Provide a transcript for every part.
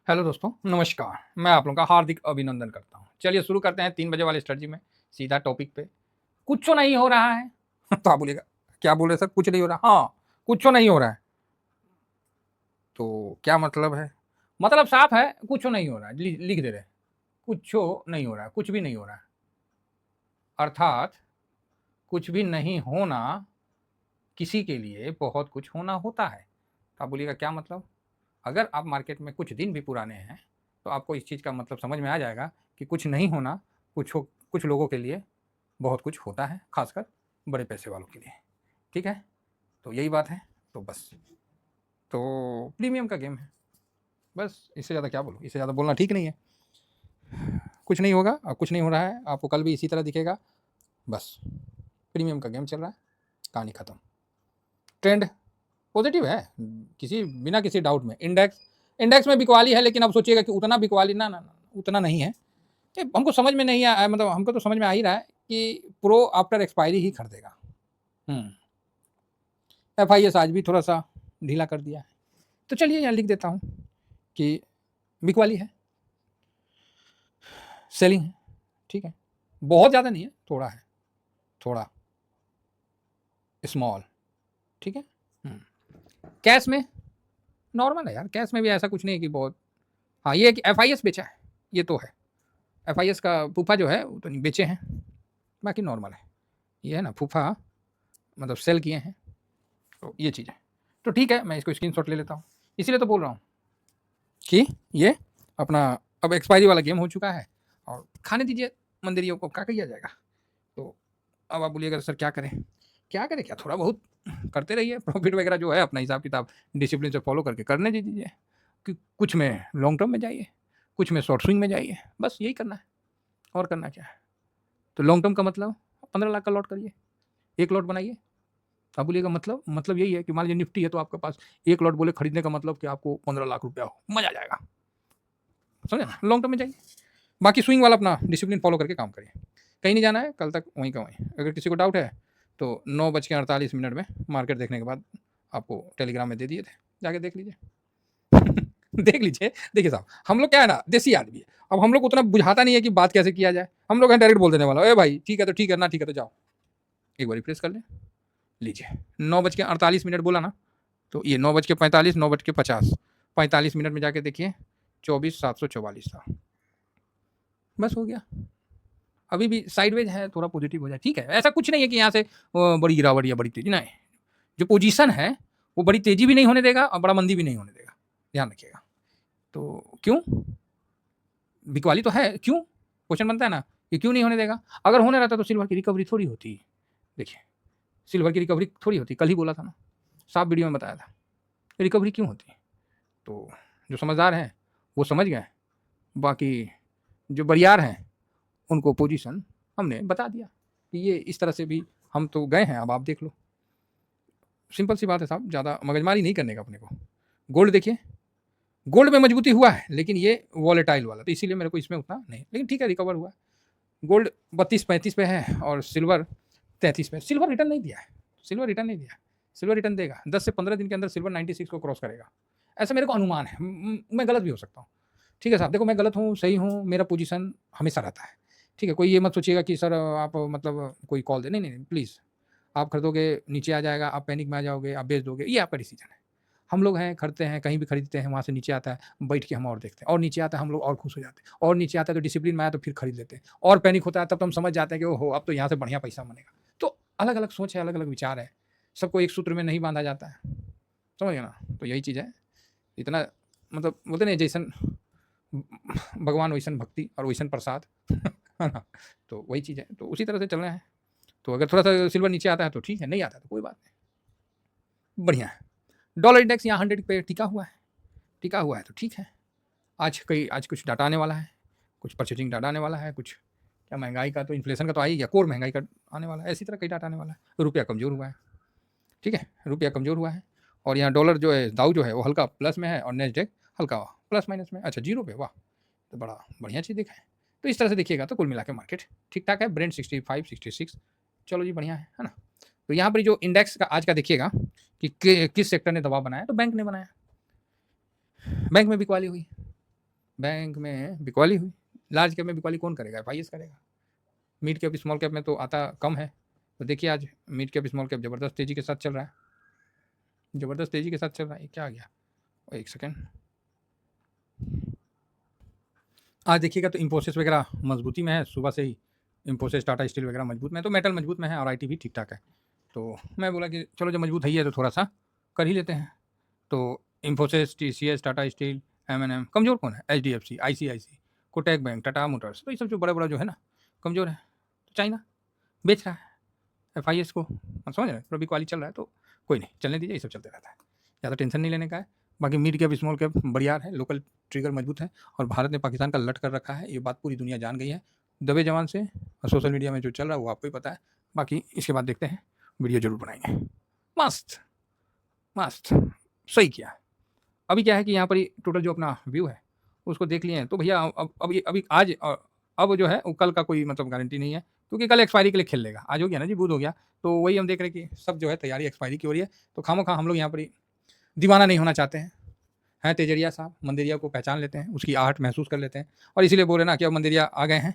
Hello दोस्तों, नमस्कार। मैं आप लोगों का हार्दिक अभिनंदन करता हूँ। चलिए शुरू करते हैं 3 बजे वाली स्ट्रेटजी में, सीधा टॉपिक पे। कुछ नहीं हो रहा है। तो आप बोलिएगा, क्या बोल रहे सर, कुछ नहीं हो रहा? हाँ, कुछ नहीं हो रहा है। तो क्या मतलब है? मतलब साफ है, कुछ नहीं हो रहा है। लिख दे रहे हैं, कुछ नहीं हो रहा है, कुछ भी नहीं हो रहा है। अर्थात कुछ भी नहीं होना किसी के लिए बहुत कुछ होना होता है। तो आप बोलिएगा क्या मतलब? अगर आप मार्केट में कुछ दिन भी पुराने हैं, तो आपको इस चीज़ का मतलब समझ में आ जाएगा कि कुछ नहीं होना कुछ लोगों के लिए बहुत कुछ होता है, खासकर बड़े पैसे वालों के लिए। ठीक है? तो यही बात है। तो बस, तो प्रीमियम का गेम है। बस इससे ज़्यादा क्या बोलूँ? इससे ज़्यादा बोलना ठीक नहीं है। कुछ नहीं होगा और कुछ नहीं हो रहा है, आपको कल भी इसी तरह दिखेगा। बस प्रीमियम का गेम चल रहा है, कहानी खत्म। ट्रेंड पॉजिटिव है, किसी बिना किसी डाउट में। इंडेक्स इंडेक्स में बिकवाली है, लेकिन अब सोचिएगा कि उतना बिकवाली ना उतना नहीं है। ये हमको समझ में नहीं आया, मतलब हमको तो समझ में आ ही रहा है कि प्रो आफ्टर एक्सपायरी ही खरीदेगा। एफआईएस आज भी थोड़ा सा ढीला कर दिया है। तो चलिए यहाँ लिख देता हूँ कि बिकवाली है, सेलिंग है। ठीक है, बहुत ज़्यादा नहीं है, थोड़ा है, थोड़ा स्मॉल। ठीक है। कैश में नॉर्मल है यार, कैश में भी ऐसा कुछ नहीं है कि बहुत। हाँ, ये है कि एफआईएस बेचा है, ये तो है। एफआईएस का फूफा जो है वो तो नहीं बेचे हैं, बाकी नॉर्मल है। ये है ना, फूफा मतलब सेल किए हैं, तो ये चीज़ है। तो ठीक है, मैं इसको स्क्रीनशॉट ले लेता हूँ। इसीलिए तो बोल रहा हूँ कि ये अपना अब एक्सपायरी वाला गेम हो चुका है, और खाने दीजिए मंदिरियों को, क्या किया जाएगा। तो अब आप बोलिएगा सर क्या करें? क्या करें क्या, थोड़ा बहुत करते रहिए, प्रॉफिट वगैरह जो है अपना हिसाब किताब डिसिप्लिन से फॉलो करके करने दीजिए। कि कुछ में लॉन्ग टर्म में जाइए, कुछ में शॉर्ट स्विंग में जाइए, बस यही करना है, और करना क्या है। तो लॉन्ग टर्म का मतलब 15 लाख का लॉट करिए, एक लॉट बनाइए। आप बोलिएगा मतलब यही है कि मान लीजिए निफ्टी है, तो आपके पास एक लॉट बोले खरीदने का मतलब कि आपको 15 लाख रुपया हो, मजा आ जाएगा। समझे ना, लॉन्ग टर्म में जाइए। बाकी स्विंग वाला अपना डिसिप्लिन फॉलो करके काम करिए। कहीं नहीं जाना है, कल तक वहीं का वहीं। अगर किसी को डाउट है तो 9:48 में मार्केट देखने के बाद आपको टेलीग्राम में दे दिए थे, जाके देख लीजिए। देख लीजिए। देखिए साहब, हम लोग क्या है ना, देसी आदमी है। अब हम लोग उतना बुझाता नहीं है कि बात कैसे किया जाए। हम लोग डायरेक्ट बोल देने वाला, ए भाई ठीक है तो ठीक है, ना ठीक है तो जाओ। एक बार रिफ्रेश कर ले लीजिए। 9:48 बोला ना, तो ये 9:45, 9:50, 45 में जाके देखिए 24,744 था। बस हो गया। अभी भी साइडवेज है, थोड़ा पॉजिटिव हो जाए, ठीक है। ऐसा कुछ नहीं है कि यहाँ से बड़ी गिरावट या बड़ी तेजी, नहीं। जो पोजीशन है वो बड़ी तेजी भी नहीं होने देगा और बड़ा मंदी भी नहीं होने देगा, ध्यान रखिएगा। तो क्यों बिकवाली तो है, क्यों क्वेश्चन बनता है ना कि क्यों नहीं होने देगा। अगर होने रहता तो सिल्वर की रिकवरी थोड़ी होती। देखिए, सिल्वर की रिकवरी थोड़ी होती, कल ही बोला था ना, साफ वीडियो में बताया था। रिकवरी क्यों होती? तो जो समझदार हैं वो समझ गए, बाकी जो बरियार हैं उनको पोजीशन हमने बता दिया कि ये इस तरह से भी हम तो गए हैं, अब आप देख लो। सिंपल सी बात है साहब, ज़्यादा मगजमारी नहीं करने का अपने को। गोल्ड देखिए, गोल्ड में मजबूती हुआ है, लेकिन ये वॉलेटाइल वाला, तो इसीलिए मेरे को इसमें उतना नहीं, लेकिन ठीक है रिकवर हुआ। गोल्ड 32-35 पे है और सिल्वर 33 पे। सिल्वर रिटर्न नहीं दिया है, सिल्वर रिटर्न नहीं दिया। सिल्वर रिटर्न देगा 10 से 15 दिन के अंदर, सिल्वर 96 को क्रॉस करेगा, ऐसा मेरे को अनुमान है। मैं गलत भी हो सकता हूँ। ठीक है साहब, देखो मैं गलत हूँ सही हूँ, मेरा पोजीशन हमेशा रहता है। ठीक है, कोई ये मत सोचिएगा कि सर आप मतलब कोई कॉल दे, नहीं नहीं प्लीज़। आप खरीदोगे नीचे आ जाएगा, आप पैनिक में आ जाओगे, आप बेच दोगे, ये आपका डिसीजन है। हम लोग हैं, खरीदते हैं, कहीं भी खरीदते हैं, वहाँ से नीचे आता है, बैठ के हम और देखते हैं, और नीचे आता है हम लोग और खुश हो जाते हैं, और नीचे आता है तो डिसिप्लिन में आया तो फिर खरीद लेते हैं, और पैनिक होता है तब तो हम समझ जाते हैं कि ओहो अब तो यहाँ से बढ़िया पैसा बनेगा। तो अलग अलग सोच है, अलग अलग विचार है, सबको एक सूत्र में नहीं बांधा जाता है। समझ गए ना, तो यही चीज़ है। इतना मतलब बोलते नहीं, जैसन भगवान वैसन भक्ति और वैसन प्रसाद। है ना, तो वही चीज़ है, तो उसी तरह से चलना है। तो अगर थोड़ा सा सिल्वर नीचे आता है तो ठीक है, नहीं आता तो कोई बात नहीं, बढ़िया है। डॉलर इंडेक्स यहाँ 100 पे टिका हुआ है, टिका हुआ है तो ठीक है। आज कुछ डाटा आने वाला है, कुछ परचेजिंग डाटा आने वाला है, कुछ क्या महंगाई का तो इन्फ्लेशन का तो आ ही गया, कोर महंगाई का आने वाला है, इसी तरह कई डाटा आने वाला है। रुपया कमज़ोर हुआ है, ठीक है, रुपया कमज़ोर हुआ है। और यहाँ डॉलर जो है, दाऊ जो है वो हल्का प्लस में है, और नेस्डेक हल्का प्लस माइनस में, अच्छा 0 पे, वाह, तो बड़ा बढ़िया चीज़ देखा है। तो इस तरह से देखिएगा तो कुल मिला के मार्केट ठीक ठाक है। ब्रेंड 65-66, चलो जी बढ़िया है ना। तो यहाँ पर जो इंडेक्स का आज का देखिएगा कि किस सेक्टर ने दबाव बनाया, तो बैंक ने बनाया, बैंक में बिकवाली हुई। बैंक में बिकवाली हुई। लार्ज कैप में बिकवाली कौन करेगा? एफआईएस करेगा। मिड कैप स्मॉल कैप में तो आता कम है। तो देखिए आज मिड कैप स्मॉल कैप ज़बरदस्त तेज़ी के साथ चल रहा है, ज़बरदस्त तेज़ी के साथ चल रहा है। ये क्या आ गया? एक सेकेंड। आज देखिएगा तो इन्फोसिस वगैरह मजबूती में है, सुबह से ही इन्फोसिस टाटा स्टील वगैरह मजबूत में है, तो मेटल मजबूत में है और आईटी भी ठीक ठाक है। तो मैं बोला कि चलो जब मजबूत है तो थोड़ा सा कर ही लेते हैं। तो Infosys, TCS, Tata steel, MNM. कमज़ोर कौन है? HDFC, ICIC, Kotak bank, Tata motors, तो ये सब जो बड़ा बड़ा जो है ना कमज़ोर है। तो चाइना बेच रहा है एफआईएस को, आप समझ रहे हैं? थोड़ा बिकवाली चल रहा है तो कोई नहीं, चलने दीजिए, ये सब चलते रहता है, ज़्यादा टेंशन नहीं लेने का है। बाकी मिड कैप स्मॉल कैप बढ़िया है, लोकल ट्रिगर मजबूत है और भारत ने पाकिस्तान का लट कर रखा है, ये बात पूरी दुनिया जान गई है दबे जवान से। और सोशल मीडिया में जो चल रहा है वो आपको ही पता है। बाकी इसके बाद देखते हैं, वीडियो जरूर बनाएंगे। मस्त मस्त, सही किया। अभी क्या है कि यहाँ पर टोटल जो अपना व्यू है उसको देख लिए हैं, तो भैया अब अभी आज अब जो है वो कल का कोई मतलब गारंटी नहीं है, क्योंकि कल एक्सपायरी के लिए खेल लेगा। आज हो गया ना जी, बुध हो गया, तो वही हम देख रहे हैं कि सब जो है तैयारी एक्सपायरी की हो रही है। तो खामोखा हम लोग यहाँ पर दीवाना नहीं होना चाहते हैं तेजरिया साहब, मंदिरिया को पहचान लेते हैं, उसकी आहट महसूस कर लेते हैं और इसीलिए बोल रहे ना कि अब मंदिरिया आ गए हैं,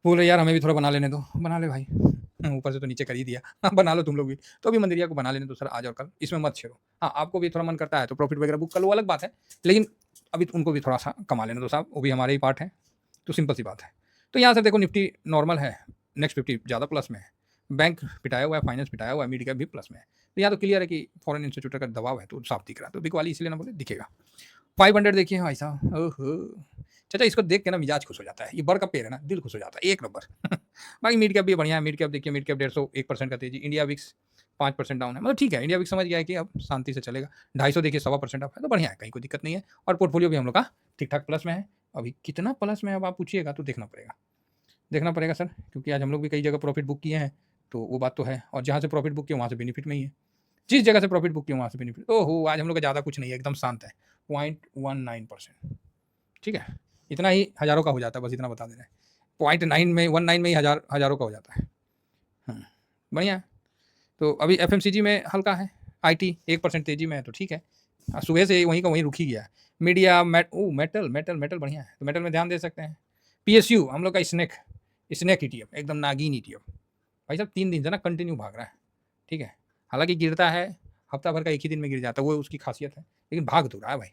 बोल रहे यार हमें भी थोड़ा बना लेने दो। बना ले भाई, ऊपर से तो नीचे कर ही दिया बना लो तुम लोग भी। तो अभी मंदिरिया को बना लेने दो सर, आज और कल, इसमें मत छेड़ो। हाँ, आपको भी थोड़ा मन करता है तो प्रॉफिट वगैरह बुक कर लो, अलग बात है, लेकिन अभी उनको भी थोड़ा सा कमा लेने दो साहब, वो भी हमारे ही पार्ट है। तो सिंपल सी बात है। तो यहाँ से देखो निफ्टी नॉर्मल है, नेक्स्ट 50 ज़्यादा प्लस में है, बैंक पिटाया हुआ है, फाइनेंस पिटाया हुआ है, मिड कैप भी प्लस में है। तो यहाँ तो क्लियर है कि फॉरेन इंस्टीट्यूट का दबाव है, तो साफ दिख रहा है। तो बिकवाली इसलिए ना बोले, दिखेगा। 500 देखिए भाई साहब, ओहो चाचा, इसको देख के ना मिजाज खुश हो जाता है। ये बड़ का पेड़ है ना, दिल खुश हो जाता है, एक नंबर बाकी मिड कैप भी बढ़िया है। मिड कैप देखिए, मिड कैप 150 1% का तेजी। इंडिया विक्स 5% डाउन है, मतलब ठीक है। इंडिया विक्स समझ गया है कि अब शांति से चलेगा। 250 देखिए 1.25% अप है, तो बढ़िया है, कहीं कोई दिक्कत नहीं है। और पोर्टफोलियो भी हम लोग का ठीक ठाक प्लस में है। अभी कितना प्लस में है अब आप पूछिएगा तो देखना पड़ेगा सर, क्योंकि आज हम लोग भी कई जगह प्रॉफिट बुक किए हैं, तो वो बात तो है। और जहाँ से प्रॉफिट बुक किया वहाँ से बेनिफिट में ही है, जिस जगह से प्रॉफिट बुक किया वहाँ से बेनिफिट। ओहो, आज हम लोग का ज़्यादा कुछ नहीं है, एकदम शांत है, 0.19%। ठीक है, इतना ही हज़ारों का हो जाता है, बस इतना बता दे रहे हैं। 0.19 में ही हज़ारों का हो जाता है। बढ़िया है। तो अभी एफएमसीजी में हल्का है, आईटी 1% तेजी में है, तो ठीक है। सुबह से वहीं का वहीं रुक ही गया है। मीडिया मेटल बढ़िया है, तो मेटल में ध्यान दे सकते हैं। पीएसयू हम लोग का स्नेक ईटीएफ, एकदम नागिन ईटीएफ भाई साहब, 3 दिन से ना कंटिन्यू भाग रहा है। ठीक है, हालांकि गिरता है, हफ्ता भर का एक ही दिन में गिर जाता है, वो उसकी खासियत है, लेकिन भाग तो रहा है भाई।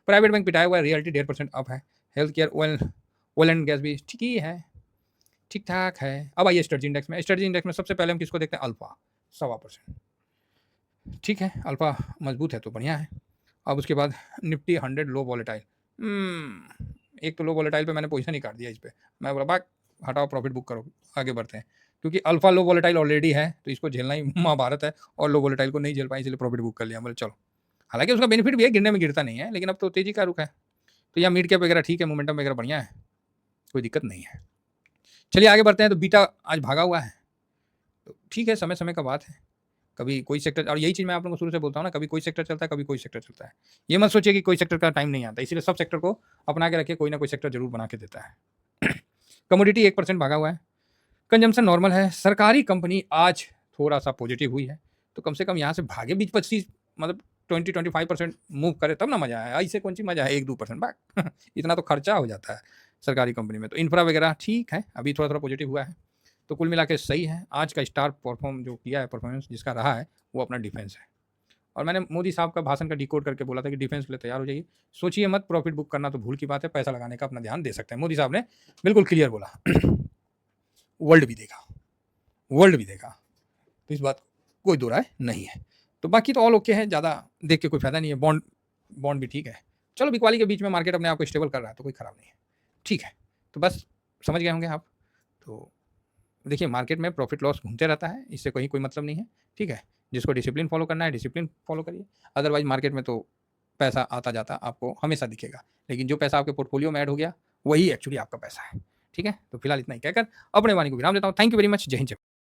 प्राइवेट बैंक पिटाया हुआ है, रियलिटी 1.5% अप है। Health care, oil and gas भी ठीक ही है, ठीक ठाक है। अब आइए स्ट्रेटजी इंडेक्स में। स्ट्रेटजी इंडेक्स में सबसे पहले हम किसको देखते हैं? अल्फा, 1.25%। ठीक है, अल्फा मजबूत है तो बढ़िया है। अब उसके बाद निफ्टी 100 लो वॉलेटाइल। एक तो लो वॉलेटाइल पे मैंने पोजीशन ही काट दिया इस पर। मैं बोला बात हटाओ, प्रॉफिट बुक करो, आगे बढ़ते हैं, क्योंकि अल्फा लो वॉलेटाइल ऑलरेडी है, तो इसको झेलना ही महाभारत है, और लो वॉलेटाइल को नहीं झेल पाए, इसलिए प्रॉफिट बुक कर लिया। बोले चलो, हालांकि उसका बेनिफिट भी है, गिरने में गिरता नहीं है, लेकिन अब तो तेजी का रुख है। तो यहाँ मिड कैप वगैरह ठीक है, मोमेंटम वगैरह बढ़िया है, कोई दिक्कत नहीं है। चलिए आगे बढ़ते हैं। तो बीटा आज भागा हुआ है, तो ठीक है, समय समय का बात है, कभी कोई सेक्टर, और यही चीज़ मैं आप लोगों को शुरू से बोलता हूँ ना, कभी कोई सेक्टर चलता है, कभी कोई सेक्टर चलता है। ये मत सोचिए कि कोई सेक्टर का टाइम नहीं आता, इसीलिए सब सेक्टर को अपना के रखिए, कोई ना कोई सेक्टर जरूर बना के देता है। कमोडिटी 1% भागा हुआ है, कंजम्पशन नॉर्मल है। सरकारी कंपनी आज थोड़ा सा पॉजिटिव हुई है, तो कम से कम यहाँ से भागे 20-25 मतलब 20-25% मूव करे तब ना मजा आया। ऐसे कौन सी मजा है 1-2% बात इतना तो खर्चा हो जाता है सरकारी कंपनी में। तो इंफ्रा वगैरह ठीक है, अभी थोड़ा थोड़ा पॉजिटिव हुआ है, तो कुल मिला के सही है। आज का स्टार परफॉर्म जो किया है, परफॉर्मेंस जिसका रहा है, वो अपना डिफेंस है। और मैंने मोदी साहब का भाषण का डिकोड करके बोला था कि डिफेंस के लिए तैयार हो जाइए, सोचिए मत, प्रॉफिट बुक करना तो भूल की बात है, पैसा लगाने का अपना ध्यान दे सकते हैं। मोदी साहब ने बिल्कुल क्लियर बोला वर्ल्ड भी देखा, तो इस बात कोई दो राय नहीं है। तो बाकी तो ऑल ओके है, ज़्यादा देख के कोई फायदा नहीं है। बॉन्ड भी ठीक है। चलो, बिकवाली के बीच में मार्केट अपने आप को स्टेबल कर रहा है, तो कोई ख़राब नहीं है, ठीक है। तो बस समझ गए होंगे आप। तो देखिए, मार्केट में प्रॉफिट लॉस घूमते रहता है, इससे कोई मतलब नहीं है, ठीक है। जिसको डिसिप्लिन फॉलो करना है, डिसिप्लिन फॉलो करिए। अदरवाइज मार्केट में तो पैसा आता जाता आपको हमेशा दिखेगा, लेकिन जो पैसा आपके पोर्टफोलियो में ऐड हो गया वही एक्चुअली आपका पैसा है, ठीक है। तो फिलहाल इतना ही कहकर अपने वाणी को विराम देता हूँ। थैंक यू वेरी मच, जय हिंद।